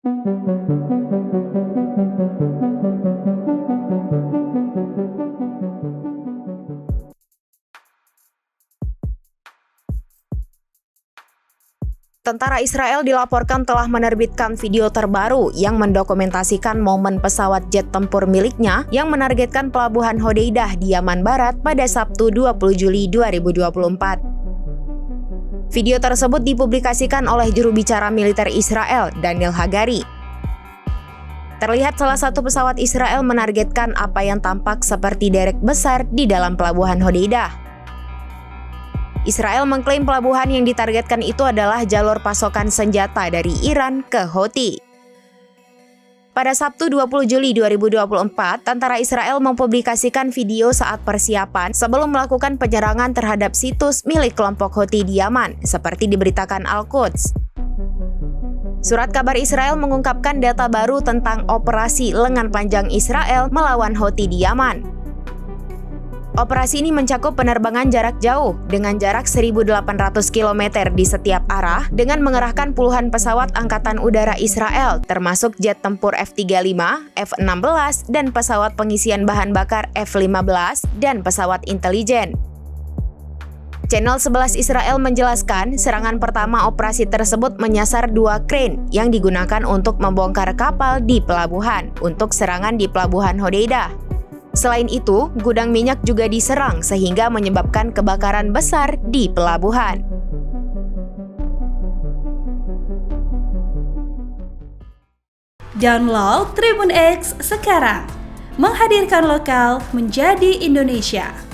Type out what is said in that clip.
Tentara Israel dilaporkan telah menerbitkan video terbaru yang mendokumentasikan momen pesawat jet tempur miliknya yang menargetkan pelabuhan Hodeidah di Yaman Barat pada Sabtu 20 Juli 2024. Video tersebut dipublikasikan oleh juru bicara militer Israel, Daniel Hagari. Terlihat salah satu pesawat Israel menargetkan apa yang tampak seperti derek besar di dalam pelabuhan Hodeidah. Israel mengklaim pelabuhan yang ditargetkan itu adalah jalur pasokan senjata dari Iran ke Houthi. Pada Sabtu 20 Juli 2024, tentara Israel mempublikasikan video saat persiapan sebelum melakukan penyerangan terhadap situs milik kelompok Houthi di Yaman, seperti diberitakan Al-Quds. Surat kabar Israel mengungkapkan data baru tentang operasi lengan panjang Israel melawan Houthi di Yaman. Operasi ini mencakup penerbangan jarak jauh dengan jarak 1.800 km di setiap arah dengan mengerahkan puluhan pesawat Angkatan Udara Israel termasuk jet tempur F-35, F-16, dan pesawat pengisian bahan bakar F-15 dan pesawat intelijen. Channel 11 Israel menjelaskan serangan pertama operasi tersebut menyasar 2 crane yang digunakan untuk membongkar kapal di pelabuhan untuk serangan di pelabuhan Hodeidah. Selain itu, gudang minyak juga diserang sehingga menyebabkan kebakaran besar di pelabuhan. Download Tribun X sekarang, menghadirkan lokal menjadi Indonesia.